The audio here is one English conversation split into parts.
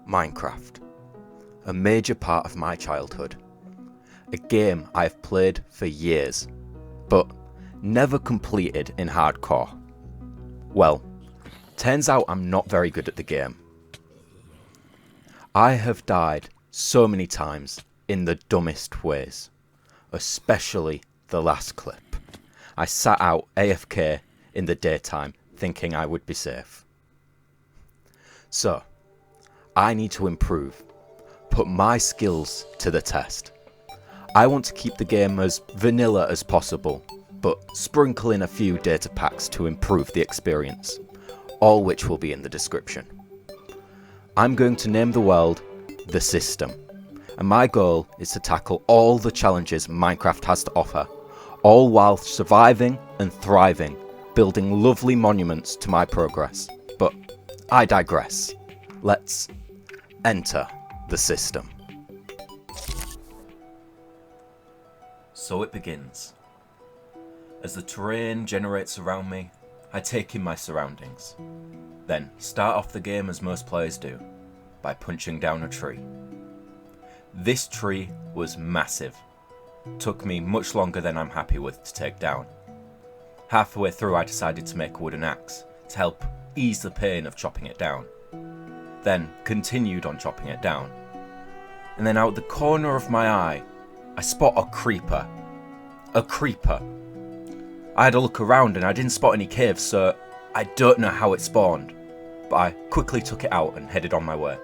Minecraft, a major part of my childhood, a game I've played for years, but never completed in hardcore. Well, turns out I'm not very good at the game. I have died so many times in the dumbest ways, especially the last clip. I sat out AFK in the daytime thinking I would be safe. So, I need to improve, put my skills to the test. I want to keep the game as vanilla as possible, but sprinkle in a few data packs to improve the experience, all which will be in the description. I'm going to name the world The System, and my goal is to tackle all the challenges Minecraft has to offer, all while surviving and thriving, building lovely monuments to my progress. But I digress. Let's enter the system. So it begins. As the terrain generates around me, I take in my surroundings. Then start off the game as most players do, by punching down a tree. This tree was massive. Took me much longer than I'm happy with to take down. Halfway through I decided to make a wooden axe to help ease the pain of chopping it down. Then continued on chopping it down. And then out the corner of my eye, I spot a creeper. A creeper. I had a look around and I didn't spot any caves, so I don't know how it spawned, but I quickly took it out and headed on my way.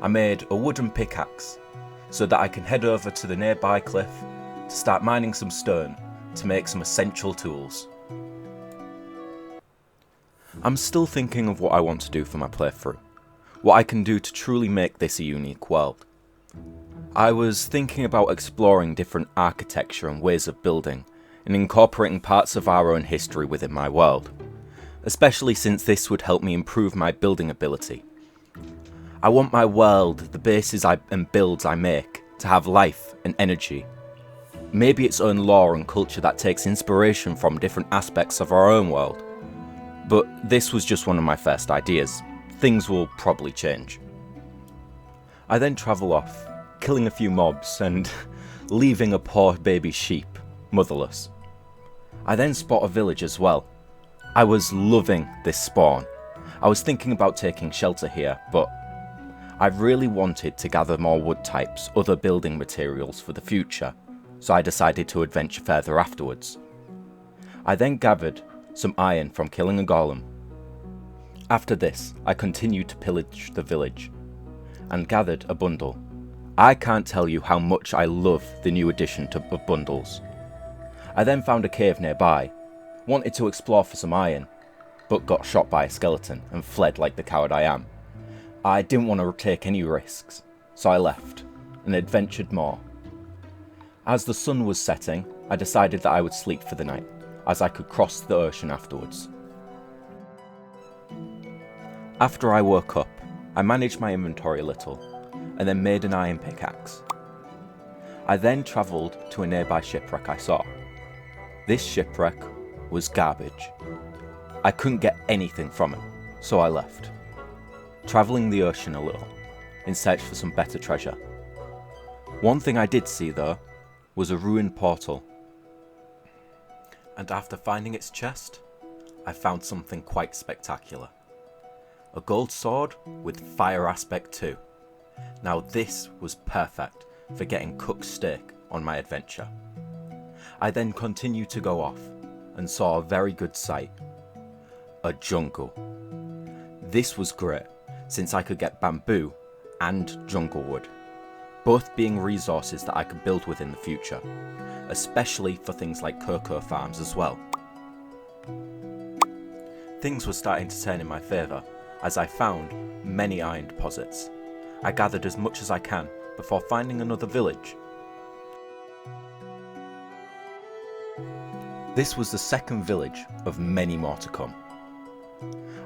I made a wooden pickaxe so that I can head over to the nearby cliff to start mining some stone to make some essential tools. I'm still thinking of what I want to do for my playthrough, what I can do to truly make this a unique world. I was thinking about exploring different architecture and ways of building, and incorporating parts of our own history within my world, especially since this would help me improve my building ability. I want my world, the bases and builds I make, to have life and energy. Maybe its own lore and culture that takes inspiration from different aspects of our own world. But this was just one of my first ideas. Things will probably change. I then travel off, killing a few mobs and leaving a poor baby sheep motherless. I then spot a village as well. I was loving this spawn. I was thinking about taking shelter here, but I really wanted to gather more wood types, other building materials for the future, so I decided to adventure further afterwards. I then gathered some iron from killing a golem. After this, I continued to pillage the village, and gathered a bundle. I can't tell you how much I love the new addition of bundles. I then found a cave nearby, wanted to explore for some iron, but got shot by a skeleton and fled like the coward I am. I didn't want to take any risks, so I left and adventured more. As the sun was setting, I decided that I would sleep for the night, as I could cross the ocean afterwards. After I woke up, I managed my inventory a little, and then made an iron pickaxe. I then travelled to a nearby shipwreck I saw. This shipwreck was garbage. I couldn't get anything from it, so I left, travelling the ocean a little, in search for some better treasure. One thing I did see though, was a ruined portal. And after finding its chest, I found something quite spectacular. A gold sword with fire aspect too. Now this was perfect for getting cooked steak on my adventure. I then continued to go off and saw a very good sight. A jungle. This was great since I could get bamboo and jungle wood, both being resources that I could build with in the future, especially for things like cocoa farms as well. Things were starting to turn in my favour as I found many iron deposits. I gathered as much as I can before finding another village. This was the second village of many more to come.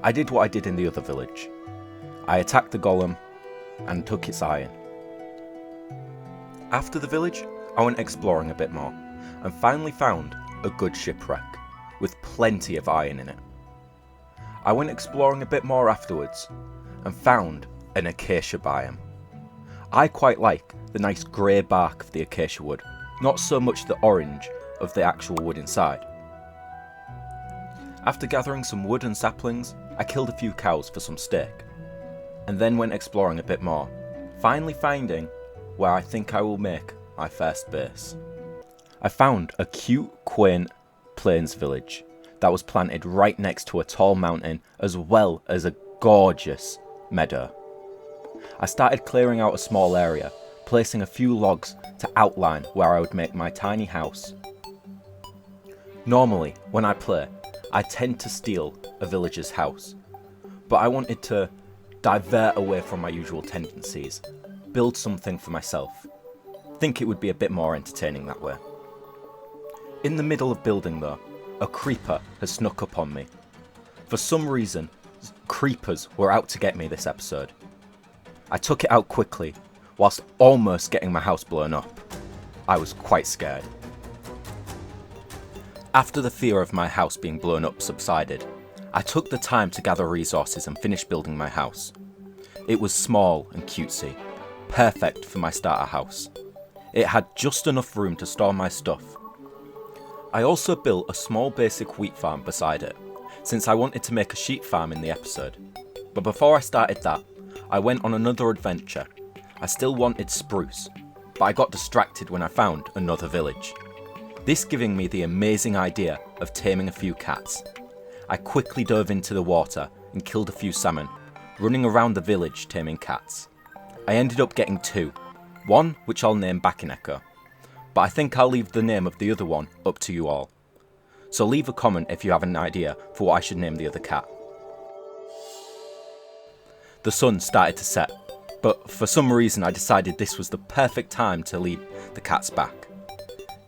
I did what I did in the other village. I attacked the golem and took its iron. After the village, I went exploring a bit more and finally found a good shipwreck with plenty of iron in it. I went exploring a bit more afterwards and found an acacia biome. I quite like the nice grey bark of the acacia wood, not so much the orange of the actual wood inside. After gathering some wood and saplings, I killed a few cows for some steak, and then went exploring a bit more, finally finding where I think I will make my first base. I found a cute, quaint plains village that was planted right next to a tall mountain as well as a gorgeous meadow. I started clearing out a small area, placing a few logs to outline where I would make my tiny house. Normally, when I play, I tend to steal a villager's house, but I wanted to divert away from my usual tendencies, build something for myself. Think it would be a bit more entertaining that way. In the middle of building though, a creeper has snuck up on me. For some reason, creepers were out to get me this episode. I took it out quickly, whilst almost getting my house blown up. I was quite scared. After the fear of my house being blown up subsided, I took the time to gather resources and finish building my house. It was small and cutesy, perfect for my starter house. It had just enough room to store my stuff. I also built a small basic wheat farm beside it, since I wanted to make a sheep farm in the episode. But before I started that, I went on another adventure. I still wanted spruce, but I got distracted when I found another village. This giving me the amazing idea of taming a few cats. I quickly dove into the water and killed a few salmon, running around the village taming cats. I ended up getting 2, one which I'll name Bakineko, but I think I'll leave the name of the other one up to you all. So leave a comment if you have an idea for what I should name the other cat. The sun started to set, but for some reason I decided this was the perfect time to lead the cats back.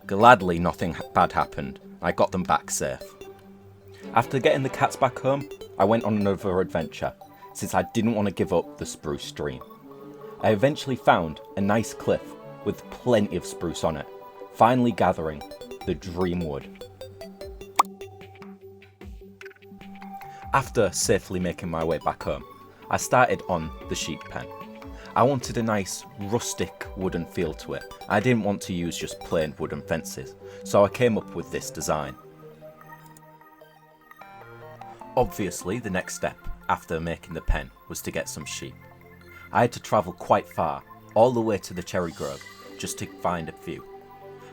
Gladly nothing bad happened, I got them back safe. After getting the cats back home, I went on another adventure, since I didn't want to give up the spruce stream. I eventually found a nice cliff with plenty of spruce on it, finally gathering the dream wood. After safely making my way back home, I started on the sheep pen. I wanted a nice rustic wooden feel to it. I didn't want to use just plain wooden fences, so I came up with this design. Obviously, the next step after making the pen was to get some sheep. I had to travel quite far, all the way to the cherry grove, just to find a few.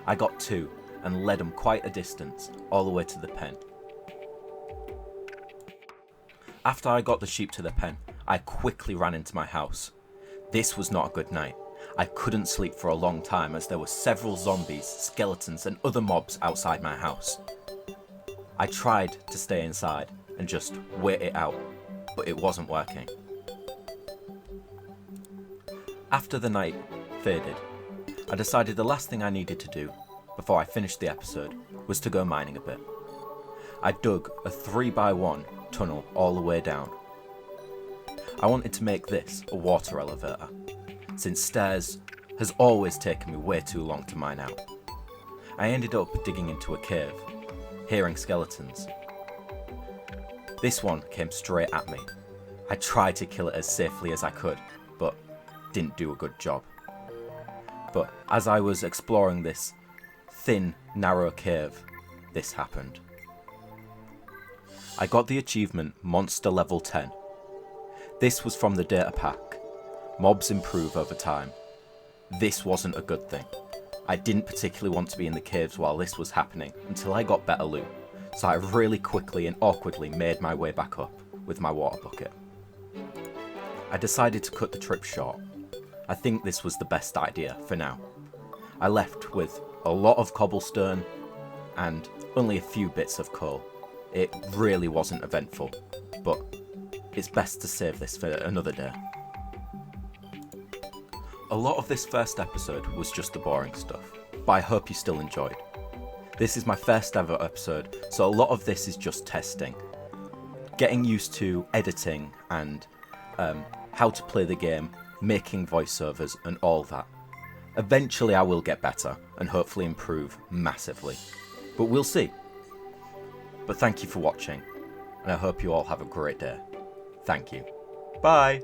I got 2 and led them quite a distance, all the way to the pen. After I got the sheep to the pen, I quickly ran into my house. This was not a good night. I couldn't sleep for a long time as there were several zombies, skeletons and other mobs outside my house. I tried to stay inside and just wait it out, but it wasn't working. After the night faded, I decided the last thing I needed to do before I finished the episode was to go mining a bit. I dug a 3x1 tunnel all the way down. I wanted to make this a water elevator, since stairs has always taken me way too long to mine out. I ended up digging into a cave, hearing skeletons. This one came straight at me. I tried to kill it as safely as I could, but didn't do a good job. But as I was exploring this thin, narrow cave, this happened. I got the achievement Monster Level 10. This was from the DataPack. Mobs improve over time. This wasn't a good thing. I didn't particularly want to be in the caves while this was happening until I got better loot, so I really quickly and awkwardly made my way back up with my water bucket. I decided to cut the trip short. I think this was the best idea for now. I left with a lot of cobblestone and only a few bits of coal. It really wasn't eventful, but it's best to save this for another day. A lot of this first episode was just the boring stuff, but I hope you still enjoyed. This is my first ever episode, so a lot of this is just testing. Getting used to editing and how to play the game, making voiceovers and all that. Eventually I will get better and hopefully improve massively, but we'll see. But thank you for watching, and I hope you all have a great day. Thank you. Bye!